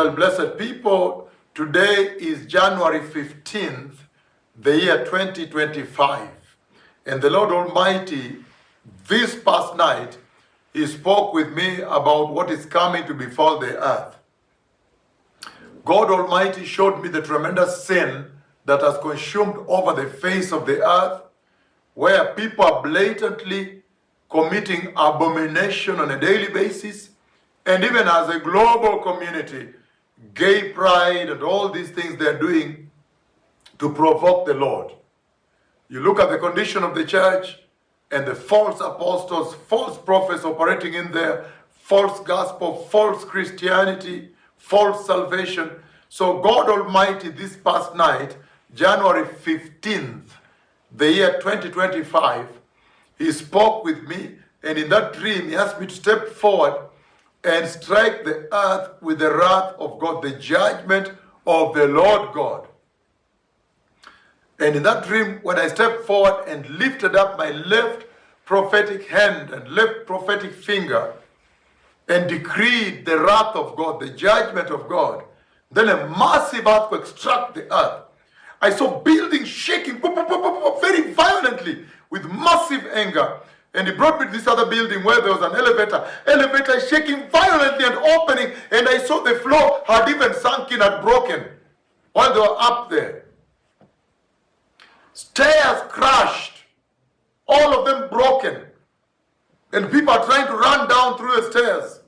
Well, blessed people, today is January 15th, the year 2025. And the Lord Almighty, this past night, He spoke with me about what is coming to befall the earth. God Almighty showed me the tremendous sin that has consumed over the face of the earth, where people are blatantly committing abomination on a daily basis, and even as a global community, gay pride and all these things they're doing to provoke the Lord. You look at the condition of the church and the false apostles, false prophets operating in there, false gospel, false Christianity, false salvation. So God Almighty, this past night, January 15th, the year 2025, He spoke with me, and in that dream He asked me to step forward and strike the earth with the wrath of God, the judgment of the Lord God. And in that dream, when I stepped forward and lifted up my left prophetic hand and left prophetic finger and decreed the wrath of God, the judgment of God, then a massive earthquake struck the earth. I saw buildings shaking very violently with massive anger. And He brought me to this other building where there was an elevator shaking violently and opening, and I saw the floor had even sunk in and broken while they were up there. Stairs crashed, all of them broken, and people are trying to run down through the stairs.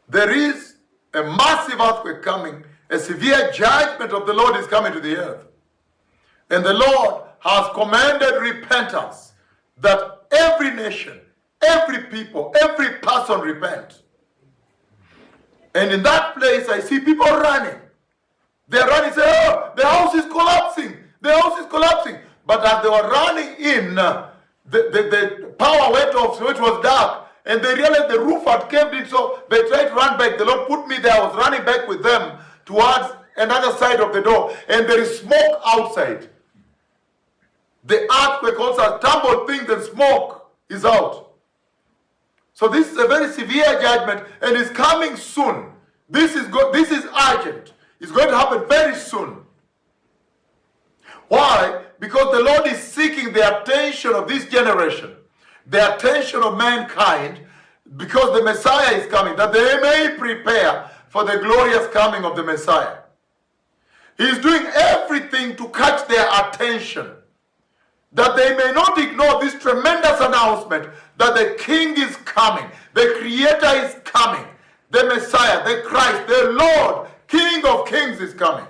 There is a massive earthquake coming. A severe judgment of the Lord is coming to the earth. And the Lord has commanded repentance, that every nation, every people, every person repent. And in that place, I see people running. They're running, say, oh, the house is collapsing. The house is collapsing. But as they were running in, the power went off, so it was dark. And they realized the roof had caved in, so they tried to run back. The Lord put me there. I was running back with them towards another side of the door. And there is smoke outside. The earthquake also has tumbled things and smoke is out. So this is a very severe judgment and is coming soon. This is urgent. It's going to happen very soon. Why? Because the Lord is seeking the attention of this generation, the attention of mankind, because the Messiah is coming, that they may prepare for the glorious coming of the Messiah. He is doing everything to catch their attention, that they may not ignore this tremendous announcement that the King is coming, the Creator is coming, the Messiah, the Christ, the Lord, King of Kings is coming.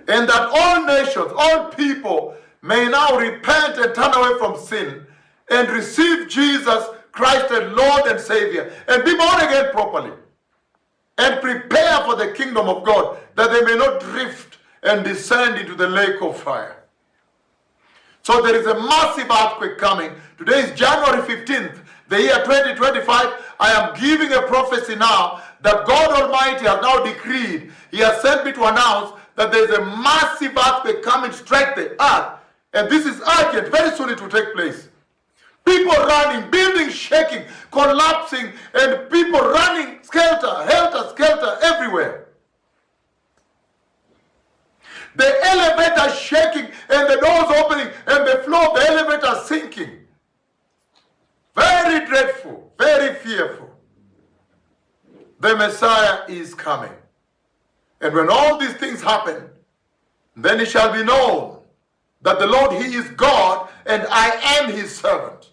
And that all nations, all people may now repent and turn away from sin and receive Jesus Christ as Lord and Savior and be born again properly and prepare for the kingdom of God, that they may not drift and descend into the lake of fire. So there is a massive earthquake coming. Today is January 15th, the year 2025. I am giving a prophecy now that God Almighty has now decreed. He has sent me to announce that there is a massive earthquake coming to strike the earth. And this is urgent. Very soon it will take place. People running, buildings shaking, collapsing, and people running helter-skelter everywhere. The elevator shaking and the doors opening and the floor of the elevator sinking. Very dreadful, very fearful. The Messiah is coming. And when all these things happen, then it shall be known that the Lord, He is God and I am His servant.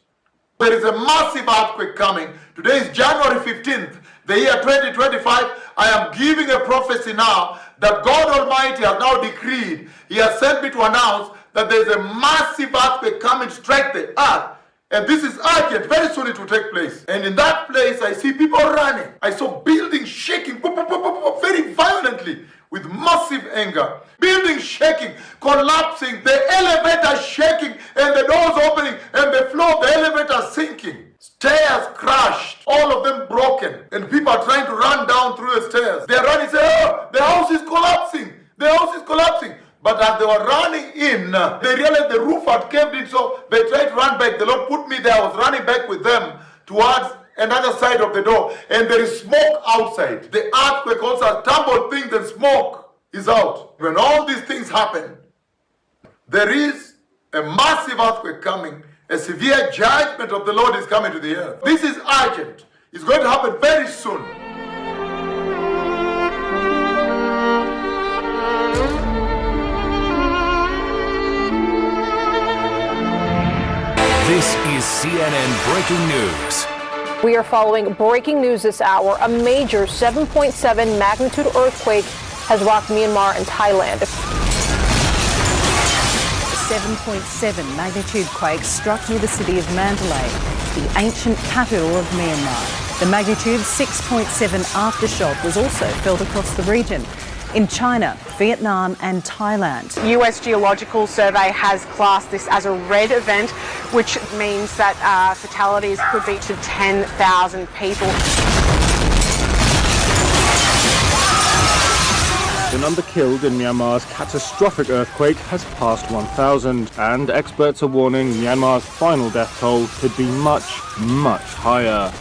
There is a massive earthquake coming. Today is January 15th, the year 2025. I am giving a prophecy now that God Almighty has now decreed. He has sent me to announce that there is a massive earthquake coming to strike the earth. And this is urgent. Very soon it will take place. And in that place, I see people running. I saw buildings shaking very violently with massive anger. Buildings shaking, collapsing, the elevator shaking, and the doors opening, and the floor of the elevator sinking. Stairs crashed, all of them broken, and people are trying to run down through the stairs. They are running, say, oh, the house is collapsing. The house is collapsing. But as they were running in, they realized the roof had caved in, so they tried to run back. The Lord put me there. I was running back with them towards another side of the door, and there is smoke outside. The earthquake also tumbled things and smoke is out. When all these things happen, there is a massive earthquake coming. A severe judgment of the Lord is coming to the earth. This is urgent. It's going to happen very soon. This is CNN Breaking News. We are following breaking news this hour. A major 7.7 magnitude earthquake has rocked Myanmar and Thailand. 7.7 magnitude quake struck near the city of Mandalay, the ancient capital of Myanmar. The magnitude 6.7 aftershock was also felt across the region in China, Vietnam and Thailand. U.S. Geological Survey has classed this as a red event, which means that fatalities could be to 10,000 people. The number killed in Myanmar's catastrophic earthquake has passed 1,000, and experts are warning Myanmar's final death toll could be much, much higher.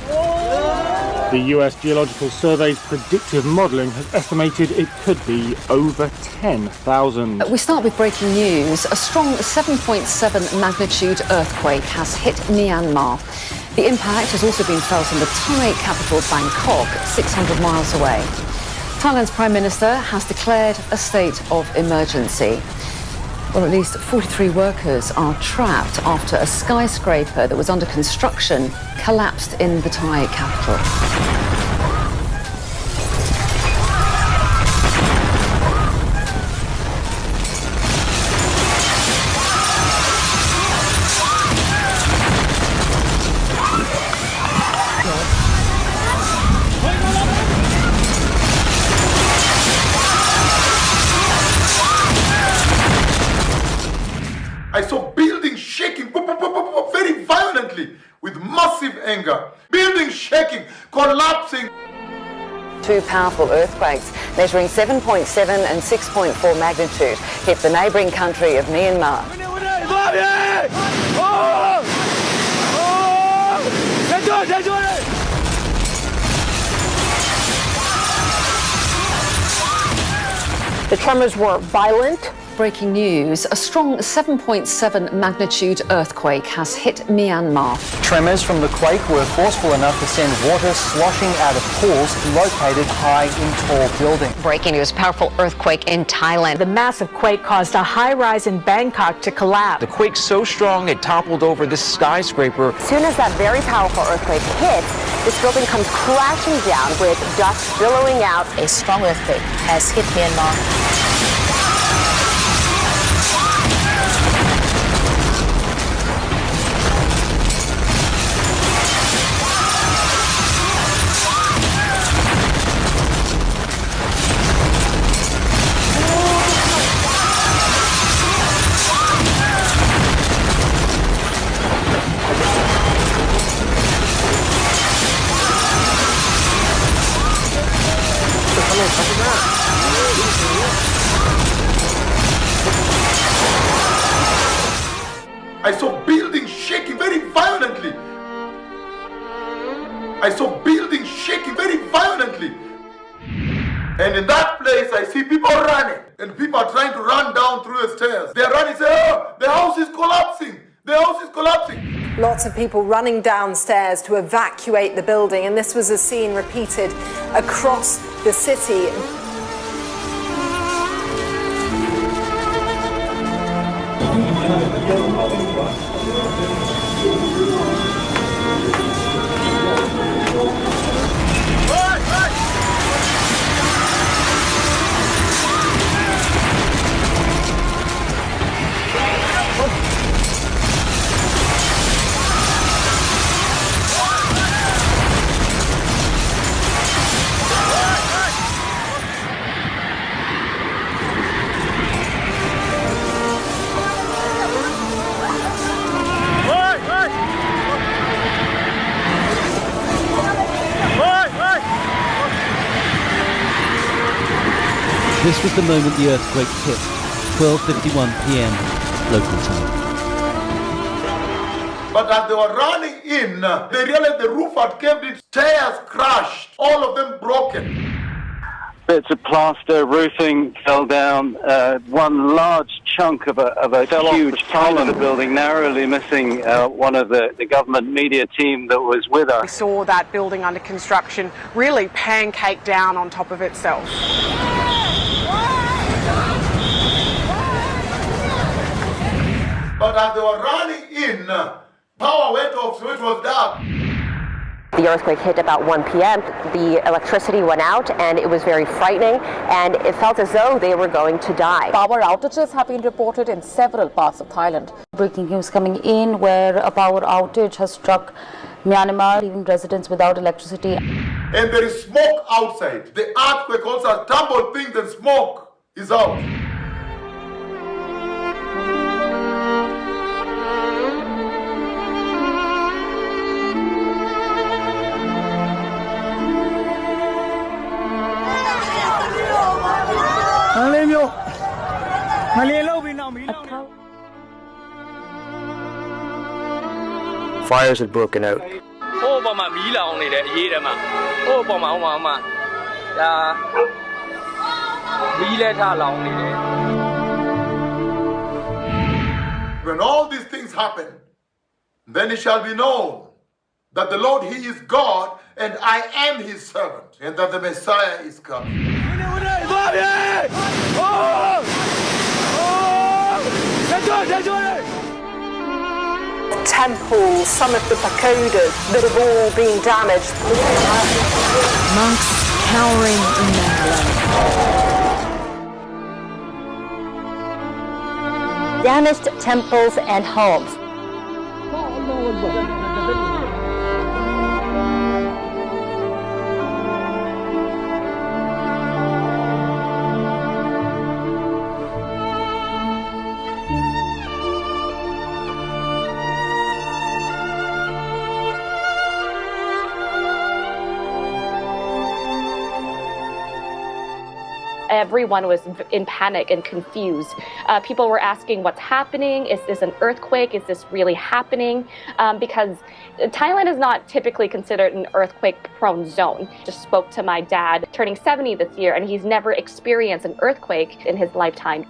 The US Geological Survey's predictive modelling has estimated it could be over 10,000. We start with breaking news. A strong 7.7 magnitude earthquake has hit Myanmar. The impact has also been felt in the Thai capital Bangkok, 600 miles away. Thailand's Prime Minister has declared a state of emergency. Well, at least 43 workers are trapped after a skyscraper that was under construction collapsed in the Thai capital. I saw buildings shaking very violently with massive anger. Buildings shaking, collapsing. Two powerful earthquakes measuring 7.7 and 6.4 magnitude hit the neighbouring country of Myanmar. The tremors were violent. Breaking news, a strong 7.7 magnitude earthquake has hit Myanmar. Tremors from the quake were forceful enough to send water sloshing out of pools located high in tall buildings. Breaking news, powerful earthquake in Thailand. The massive quake caused a high-rise in Bangkok to collapse. The quake so strong it toppled over this skyscraper. As soon as that very powerful earthquake hits, this building comes crashing down with dust billowing out. A strong earthquake has hit Myanmar. I saw buildings shaking very violently. I saw buildings shaking very violently. And in that place, I see people running. And people are trying to run down through the stairs. They're running, say, oh, the house is collapsing. The house is collapsing. Lots of people running downstairs to evacuate the building. And this was a scene repeated across the city. This was the moment the earthquake hit, 12:51 p.m. local time. But as they were running in, they realized the roof had caved in, stairs crashed, all of them broken. Bits of plaster, roofing fell down. One large chunk of a huge pile of the building, narrowly missing one of the government media team that was with us. We saw that building under construction really pancake down on top of itself. But as they were running in, power went off, so it was dark. The earthquake hit about 1 p.m. The electricity went out and it was very frightening and it felt as though they were going to die. Power outages have been reported in several parts of Thailand. Breaking news coming in where a power outage has struck Myanmar, leaving residents without electricity. And there is smoke outside. The earthquake also has tumbled things and smoke is out. Fires had broken out. When all these things happen, then it shall be known that the Lord, He is God, and I am His servant, and that the Messiah is coming. Temples, some of the pagodas that have all been damaged. Monks cowering in Mandalay. Damaged temples and homes. Everyone was in panic and confused. People were asking what's happening. Is this an earthquake? Is this really happening? Because Thailand is not typically considered an earthquake-prone zone. Just spoke to my dad, turning 70 this year, and he's never experienced an earthquake in his lifetime.